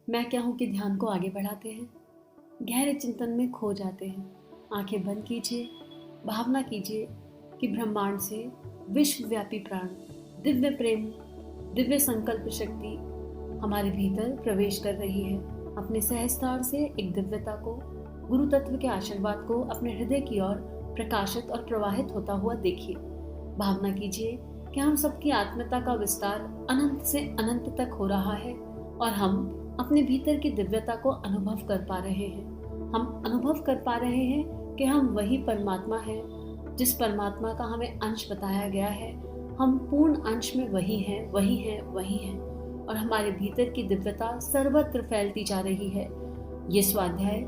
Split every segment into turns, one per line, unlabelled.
मैं क्या हूँ कि ध्यान को आगे बढ़ाते हैं, गहरे चिंतन में खो जाते हैं। आंखें बंद कीजिए, भावना कीजिए कि ब्रह्मांड से विश्वव्यापी प्राण, दिव्य प्रेम, दिव्य संकल्प शक्ति हमारे भीतर प्रवेश कर रही है। अपने सहस्त्रार से एक दिव्यता को, गुरु तत्व के आशीर्वाद को अपने हृदय की ओर प्रकाशित और प्रवाहित होता हुआ देखिए। भावना कीजिए कि हम सबकी आत्मता का विस्तार अनंत से अनंत तक हो रहा है और हम अपने भीतर की दिव्यता को अनुभव कर पा रहे हैं। हम अनुभव कर पा रहे हैं कि हम वही परमात्मा हैं जिस परमात्मा का हमें अंश बताया गया है। हम पूर्ण अंश में वही हैं, वही हैं, वही हैं और हमारे भीतर की दिव्यता सर्वत्र फैलती जा रही है। ये स्वाध्याय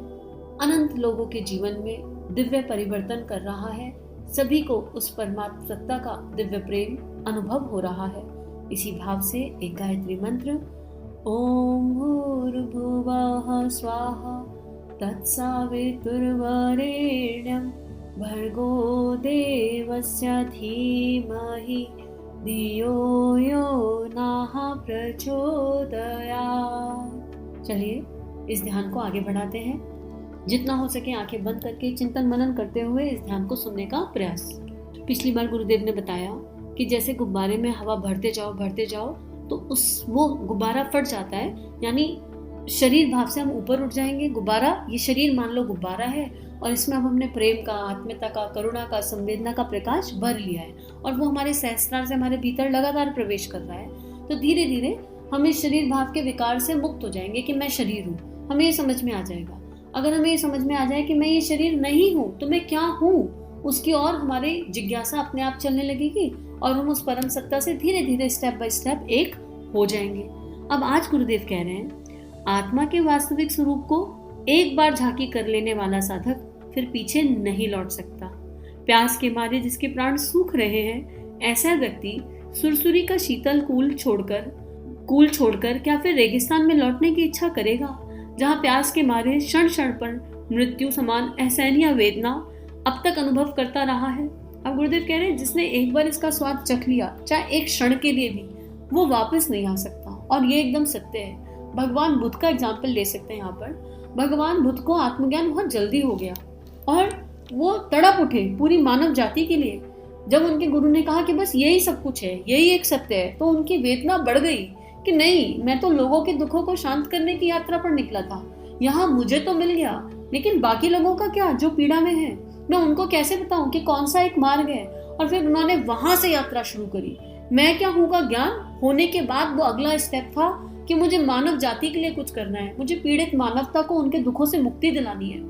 अनंत लोगों के जीवन में दिव्य परिवर्तन कर रहा है। सभी को उस परमात्मा सत्ता का दिव्य प्रेम अनुभव हो रहा है। इसी भाव से एक गायत्री मंत्र, ओम भूर्भुवः स्वाहा तत्सवितुर्वरेण्यं भर्गो देवस्य धीमहि धियो यो नः प्रचोदयात्। चलिए इस ध्यान को आगे बढ़ाते हैं। जितना हो सके आंखें बंद करके चिंतन मनन करते हुए इस ध्यान को सुनने का प्रयास। पिछली बार गुरुदेव ने बताया कि जैसे गुब्बारे में हवा भरते जाओ तो वो गुब्बारा फट जाता है, यानी शरीर भाव से हम ऊपर उठ जाएंगे। गुब्बारा, ये शरीर मान लो गुब्बारा है और इसमें अब हमने प्रेम का, आत्मीयता का, करुणा का, संवेदना का प्रकाश भर लिया है और वो हमारे सहस्त्रार से हमारे भीतर लगातार प्रवेश कर रहा है। तो धीरे धीरे हम इस शरीर भाव के विकार से मुक्त हो जाएंगे कि मैं शरीर हूँ। हमें ये समझ में आ जाएगा। अगर हमें ये समझ में आ जाए कि मैं ये शरीर नहीं हूँ तो मैं क्या हूँ, उसकी ओर हमारी जिज्ञासा अपने आप चलने लगेगी और हम उस परम सत्ता से धीरे धीरे स्टेप बाय स्टेप एक हो जाएंगे। अब आज गुरुदेव कह रहे हैं, आत्मा के वास्तविक स्वरूप को एक बार झांकी कर लेने वाला साधक फिर पीछे नहीं लौट सकता। प्यास के मारे जिसके प्राण सूख रहे हैं, ऐसा व्यक्ति सुरसुरी का शीतल कूल छोड़कर क्या फिर रेगिस्तान में लौटने की इच्छा करेगा, जहाँ प्यास के मारे क्षण क्षण पर मृत्यु समान असहनीय वेदना अब तक अनुभव करता रहा है। अब गुरुदेव कह रहे हैं, जिसने एक बार इसका स्वाद चख लिया, चाहे एक क्षण के लिए भी, वो वापस नहीं आ सकता। और ये एकदम सत्य है। भगवान बुद्ध का एग्जाम्पल ले सकते हैं। यहाँ पर भगवान बुद्ध को आत्मज्ञान बहुत जल्दी हो गया और वो तड़प उठे पूरी मानव जाति के लिए। जब उनके गुरु ने कहा कि बस यही सब कुछ है, यही एक सत्य है, तो उनकी वेदना बढ़ गई कि नहीं, मैं तो लोगों के दुखों को शांत करने की यात्रा पर निकला था। यहाँ मुझे तो मिल गया, लेकिन बाकी लोगों का क्या, जो पीड़ा में है, मैं उनको कैसे बताऊं कि कौन सा एक मार्ग है। और फिर उन्होंने वहां से यात्रा शुरू करी। मैं क्या हूँ का ज्ञान होने के बाद वो अगला स्टेप था कि मुझे मानव जाति के लिए कुछ करना है, मुझे पीड़ित मानवता को उनके दुखों से मुक्ति दिलानी है।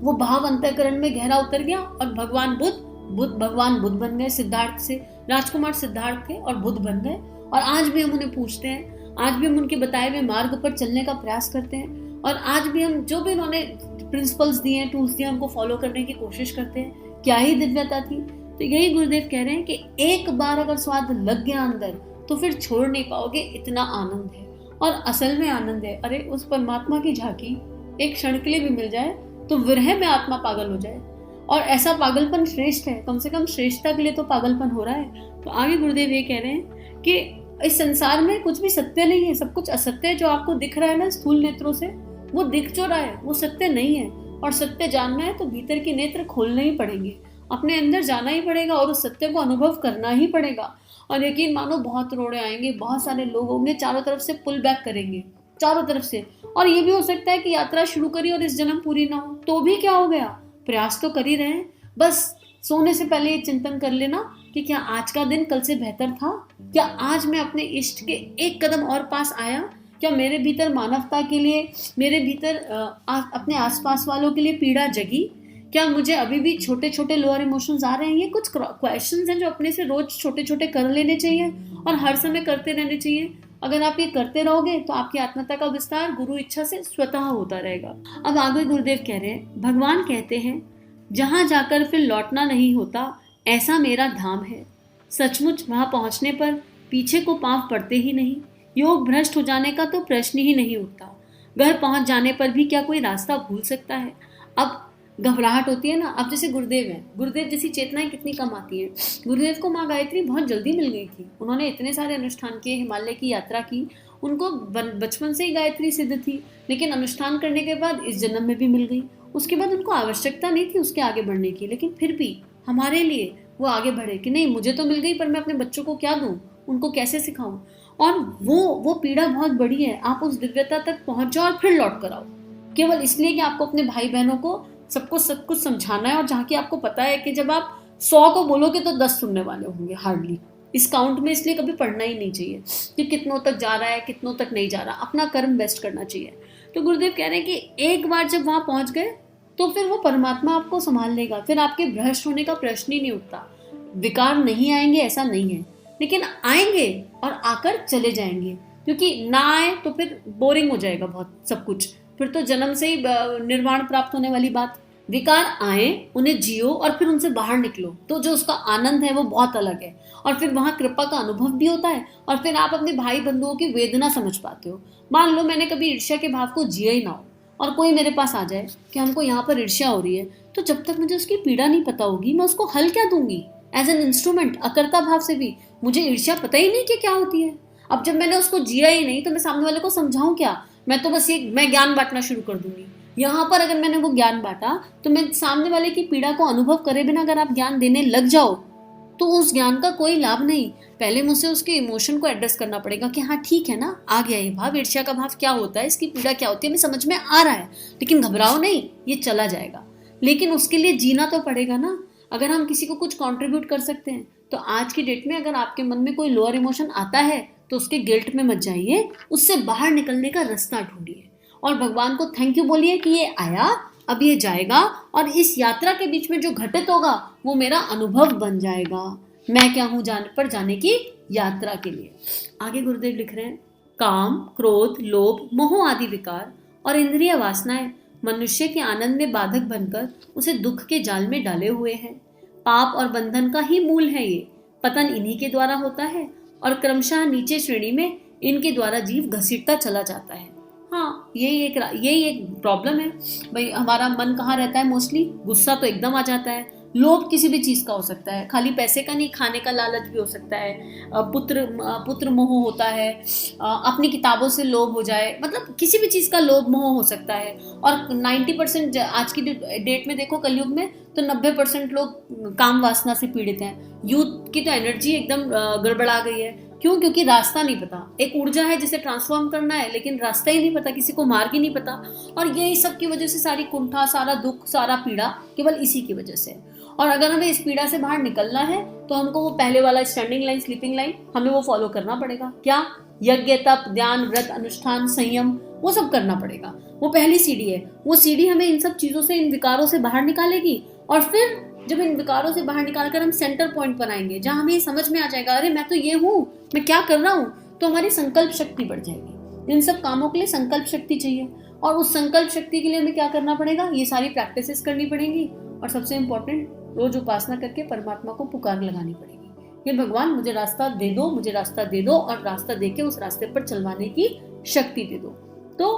वो भाव अंतःकरण में गहरा उतर गया और भगवान बुद्ध बन गए। सिद्धार्थ से राजकुमार सिद्धार्थ थे और बुद्ध बन गए। और आज भी हम उन्हें पूछते हैं, आज भी हम उनके बताए हुए मार्ग पर चलने का प्रयास करते हैं और आज भी हम जो भी उन्होंने प्रिंसिपल्स दिए, टूल्स दिए, उनको फॉलो करने की कोशिश करते हैं। क्या ही दिव्यता थी। तो यही गुरुदेव कह रहे हैं कि एक बार अगर स्वाद लग गया अंदर तो फिर छोड़ नहीं पाओगे। इतना आनंद है और असल में आनंद है। अरे उस परमात्मा की झांकी एक क्षण के लिए भी मिल जाए तो विरह में आत्मा पागल हो जाए। और ऐसा पागलपन श्रेष्ठ है, कम से कम श्रेष्ठता के लिए तो पागलपन हो रहा है। तो आगे गुरुदेव ये कह रहे हैं कि इस संसार में कुछ भी सत्य नहीं है, सब कुछ असत्य है। जो आपको दिख रहा है ना स्थूल नेत्रों से, वो दिख जो रहा है वो सत्य नहीं है। और सत्य जानना है तो भीतर की नेत्र खोलने ही पड़ेंगे, अपने अंदर जाना ही पड़ेगा और उस सत्य को अनुभव करना ही पड़ेगा। और यकीन मानो बहुत रोड़े आएंगे, बहुत सारे लोग होंगे, चारों तरफ से पुल बैक करेंगे, चारों तरफ से। और ये भी हो सकता है कि यात्रा शुरू करी और इस जन्म पूरी ना हो, तो भी क्या हो गया, प्रयास तो कर ही रहे हैं। बस सोने से पहले ये चिंतन कर लेना कि क्या आज का दिन कल से बेहतर था, क्या आज मैं अपने इष्ट के एक कदम और पास आया, क्या मेरे भीतर मानवता के लिए, मेरे भीतर अपने आसपास वालों के लिए पीड़ा जगी, क्या मुझे अभी भी छोटे छोटे लोअर इमोशंस आ रहे हैं। ये कुछ क्वेश्चंस हैं जो अपने से रोज छोटे छोटे कर लेने चाहिए और हर समय करते रहने चाहिए। अगर आप ये करते रहोगे तो आपकी आत्मता का विस्तार गुरु इच्छा से स्वतः होता रहेगा। अब आगे गुरुदेव कह रहे हैं, भगवान कहते हैं, जहां जाकर फिर लौटना नहीं होता ऐसा मेरा धाम है। सचमुच वहां पहुंचने पर पीछे को पांव पड़ते ही नहीं। योग भ्रष्ट हो जाने का तो प्रश्न ही नहीं उठता। घर पहुंच जाने पर भी क्या कोई रास्ता भूल सकता है। अब घबराहट होती है ना। अब जैसे गुरुदेव है, गुरुदेव जैसी चेतनाएं कितनी कम आती है। गुरुदेव को माँ गायत्री बहुत जल्दी मिल गई थी। उन्होंने इतने सारे अनुष्ठान किए, हिमालय की यात्रा की उनको बचपन से ही गायत्री सिद्ध थी, लेकिन अनुष्ठान करने के बाद इस जन्म में भी मिल गई। उसके बाद उनको आवश्यकता नहीं थी उसके आगे बढ़ने की, लेकिन फिर भी हमारे लिए वो आगे बढ़े कि नहीं मुझे तो मिल गई, पर मैं अपने बच्चों को क्या दूं, उनको कैसे सिखाऊं। और वो पीड़ा बहुत बड़ी है। आप उस दिव्यता तक पहुंच जाओ और फिर लौट कर आओ, केवल इसलिए कि आपको अपने भाई बहनों को सबको सब कुछ समझाना है। और जहाँ की आपको पता है कि जब आप 100 को बोलोगे तो 10 सुनने वाले होंगे हार्डली। इस काउंट में इसलिए कभी पढ़ना ही नहीं चाहिए कि कितनों तक जा रहा है कितनों तक नहीं जा रहा, अपना कर्म बेस्ट करना चाहिए। तो गुरुदेव कह रहे हैं कि एक बार जब वहां पहुंच गए तो फिर वो परमात्मा आपको संभाल लेगा, फिर आपके भ्रष्ट होने का प्रश्न ही नहीं उठता। विकार नहीं आएंगे ऐसा नहीं है, लेकिन आएंगे और आकर चले जाएंगे, क्योंकि ना आए तो फिर बोरिंग हो जाएगा बहुत सब कुछ, फिर तो जन्म से ही निर्वाण प्राप्त होने वाली बात। विकार आए, उन्हें जियो और फिर उनसे बाहर निकलो, तो जो उसका आनंद है वो बहुत अलग है। और फिर वहां कृपा का अनुभव भी होता है, और फिर आप अपने भाई बंधुओं की वेदना समझ पाते हो। मान लो मैंने कभी ईर्ष्या के भाव को जिया ही ना हो, और कोई मेरे पास आ जाए कि हमको यहाँ पर ईर्ष्या हो रही है, तो जब तक मुझे उसकी पीड़ा नहीं पता होगी मैं उसको हल क्या दूंगी। एज एन इंस्ट्रूमेंट, अकर्ता भाव से भी मुझे ईर्ष्या पता ही नहीं कि क्या होती है। अब जब मैंने उसको जिया ही नहीं तो मैं सामने वाले को समझाऊं क्या? मैं तो बस मैं ज्ञान बांटना शुरू कर दूंगी। यहाँ पर अगर मैंने वो ज्ञान बांटा तो मैं सामने वाले की पीड़ा को अनुभव करे बिना अगर आप ज्ञान देने लग जाओ तो उस ज्ञान का कोई लाभ नहीं। पहले मुझसे उसके इमोशन को एड्रेस करना पड़ेगा कि हाँ ठीक है ना, आ गया ये भाव, ईर्ष्या का भाव क्या होता है, इसकी पीड़ा क्या होती है, हमें समझ में आ रहा है, लेकिन घबराओ नहीं, ये चला जाएगा। लेकिन उसके लिए जीना तो पड़ेगा ना। अगर हम किसी को कुछ कंट्रीब्यूट कर सकते हैं तो आज की डेट में अगर आपके मन में कोई लोअर इमोशन आता है तो उसके गिल्ट में मत जाइए, उससे बाहर निकलने का रास्ता ढूंढिए और भगवान को थैंक यू बोलिए कि ये आया, अब ये जाएगा, और इस यात्रा के बीच में जो घटित होगा वो मेरा अनुभव बन जाएगा। मैं क्या हूं जाने की यात्रा के लिए। आगे गुरुदेव लिख रहे हैं, काम, क्रोध, लोभ, मोह आदि विकार और इंद्रिय वासनाएं मनुष्य के आनंद में बाधक बनकर उसे दुख के जाल में डाले हुए हैं। पाप और बंधन का ही मूल है ये, पतन इन्हीं के द्वारा होता है और क्रमशः नीचे श्रेणी में इनके द्वारा जीव घसीटता चला जाता है। हाँ, यही एक प्रॉब्लम है भाई। हमारा मन कहाँ रहता है मोस्टली? गुस्सा तो एकदम आ जाता है। लोभ किसी भी चीज का हो सकता है, खाली पैसे का नहीं, खाने का लालच भी हो सकता है, पुत्र मोह होता है, अपनी किताबों से लोभ हो जाए, मतलब किसी भी चीज का लोभ मोह हो सकता है। और 90% आज की डेट में देखो कलयुग में तो 90% लोग काम वासना से पीड़ित हैं। यूथ की तो एनर्जी एकदम गड़बड़ा गई है। क्यों? क्योंकि रास्ता नहीं पता। एक ऊर्जा है जिसे ट्रांसफॉर्म करना है, लेकिन रास्ता ही नहीं पता, किसी को मार्ग ही नहीं पता। और यही सब की वजह से सारी कुंठा, सारा दुख, सारा पीड़ा केवल इसी की वजह से। और अगर हमें इस पीड़ा से बाहर निकलना है तो हमको वो पहले वाला स्टैंडिंग लाइन, स्लीपिंग लाइन, हमें वो फॉलो करना पड़ेगा। क्या? यज्ञ, तप, ध्यान, व्रत, अनुष्ठान, संयम, वो सब करना पड़ेगा। वो पहली सीढ़ी है। वो सीढ़ी हमें इन सब चीजों से, इन विकारों से बाहर निकालेगी। और फिर जब इन विकारों से बाहर निकालकर हम सेंटर पॉइंट पर आएंगे जहां हमें समझ में आ जाएगा, अरे मैं तो ये हूँ, मैं क्या कर रहा हूँ, तो हमारी संकल्प शक्ति बढ़ जाएगी। इन सब कामों के लिए संकल्प शक्ति चाहिए, और उस संकल्प शक्ति के लिए हमें क्या करना पड़ेगा? ये सारी प्रैक्टिसेस करनी पड़ेंगी। और सबसे इम्पोर्टेंट, रोज उपासना करके परमात्मा को पुकार लगानी पड़ेगी। ये भगवान मुझे रास्ता दे दो, मुझे रास्ता दे दो, और रास्ता देके उस रास्ते पर चलवाने की शक्ति दे दो। तो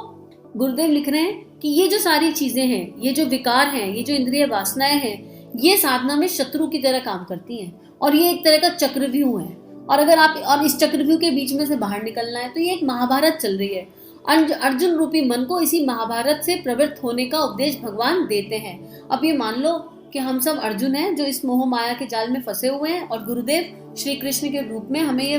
गुरुदेव लिख रहे हैं कि ये जो सारी चीजें हैं, ये जो विकार हैं, ये जो इंद्रिय वासनाएं हैं, ये साधना में शत्रु की तरह काम करती हैं, और ये एक तरह का चक्रव्यूह है। और अगर आप और इस चक्रव्यूह के बीच में से बाहर निकलना है तो ये एक महाभारत चल रही है। अर्जुन रूपी मन को इसी महाभारत से प्रवृत्त होने का उपदेश भगवान देते हैं। अब ये मान लो कि हम सब अर्जुन हैं जो इस मोह माया के जाल में फंसे हुए हैं, और गुरुदेव श्री कृष्ण के रूप में हमें ये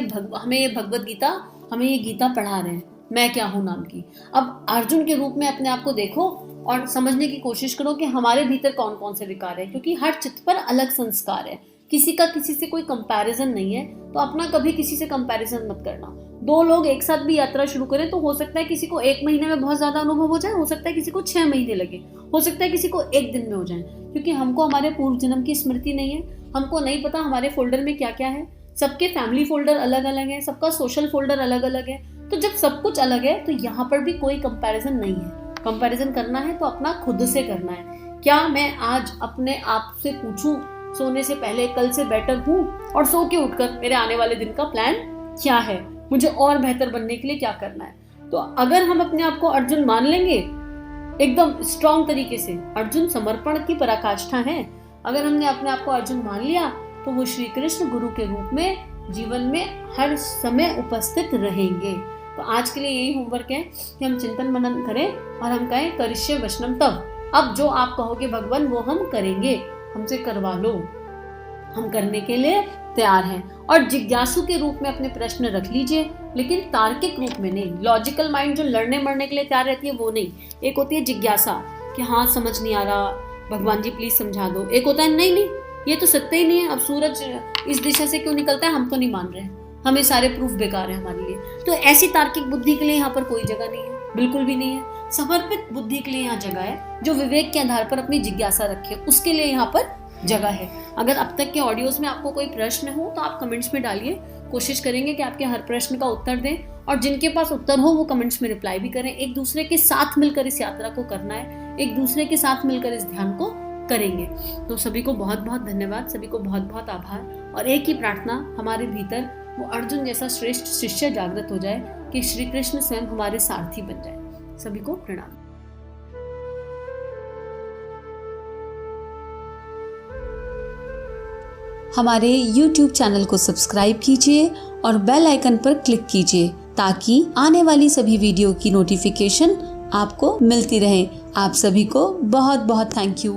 भगवत गीता, हमें ये गीता पढ़ा रहे हैं, मैं क्या हूं नाम की। अब अर्जुन के रूप में अपने आप को देखो और समझने की कोशिश करो कि हमारे भीतर कौन कौन से विकार है, क्योंकि हर चित्त पर अलग संस्कार है। किसी का किसी से कोई कंपैरिजन नहीं है, तो अपना कभी किसी से कंपैरिजन मत करना। दो लोग एक साथ भी यात्रा शुरू करें तो हो सकता है किसी को 1 महीने में बहुत ज्यादा अनुभव हो जाए, हो सकता है किसी को 6 महीने लगे, हो सकता है किसी को 1 दिन में हो जाए, क्योंकि हमको हमारे पूर्व जन्म की स्मृति नहीं है। हमको नहीं पता हमारे फोल्डर में क्या क्या है। सबके फैमिली फोल्डर अलग अलग है, सबका सोशल फोल्डर अलग अलग है। तो जब सब कुछ अलग है तो यहाँ पर भी कोई कंपैरिजन नहीं है। कंपैरिजन करना है तो अपना खुद से करना है। क्या मैं आज अपने आप से पूछूं, सोने से पहले कल से बेटर हूँ, और सो के उठकर मेरे आने वाले दिन का प्लान क्या है, मुझे और बेहतर बनने के लिए क्या करना है। तो अगर हम अपने आप को अर्जुन मान लेंगे एकदम स्ट्रॉन्ग तरीके से, अर्जुन समर्पण की पराकाष्ठा है, अगर हमने अपने आप को अर्जुन मान लिया तो वो श्री कृष्ण गुरु के रूप में जीवन में हर समय उपस्थित रहेंगे। तो तो आज के लिए यही होमवर्क है कि हम चिंतन मनन करें और हम कहें करिष्ये वचनम तव, अब जो आप कहोगे भगवान वो हम करेंगे, हमसे करवा लो, हम करने के लिए तैयार हैं। और जिज्ञासु के रूप में अपने प्रश्न रख लीजिए, लेकिन तार्किक रूप में नहीं। लॉजिकल माइंड जो लड़ने मरने के लिए तैयार रहती है वो नहीं। एक होती है जिज्ञासा कि हाँ समझ नहीं आ रहा, भगवान जी प्लीज समझा दो। एक होता है नहीं ये तो सत्य ही नहीं है, अब सूरज इस दिशा से क्यों निकलता है, हम तो नहीं मान रहे, हमें सारे प्रूफ बेकार है हमारे लिए। तो ऐसी तार्किक बुद्धि के लिए यहाँ पर कोई जगह नहीं है, बिल्कुल भी नहीं है। समर्पित बुद्धि के लिए यहाँ जगह है, जो विवेक के आधार पर अपनी जिज्ञासा रखे, उसके लिए यहाँ पर जगह है। अगर अब तक के ऑडियोज में आपको कोई प्रश्न हो तो आप कमेंट्स में डालिए, कोशिश करेंगे कि आपके हर प्रश्न का उत्तर दें, और जिनके पास उत्तर हो वो कमेंट्स में रिप्लाई भी करें। एक दूसरे के साथ मिलकर इस यात्रा को करना है, एक दूसरे के साथ मिलकर इस ध्यान को करेंगे। तो सभी को बहुत बहुत धन्यवाद, सभी को बहुत बहुत आभार, और एक ही प्रार्थना, हमारे भीतर वो अर्जुन जैसा श्रेष्ठ शिष्य जागृत हो जाए कि श्री कृष्ण स्वयं हमारे सारथी बन जाए। सभी को प्रणाम।
हमारे YouTube चैनल को सब्सक्राइब कीजिए और बेल आइकन पर क्लिक कीजिए ताकि आने वाली सभी वीडियो की नोटिफिकेशन आपको मिलती रहे। आप सभी को बहुत बहुत थैंक यू।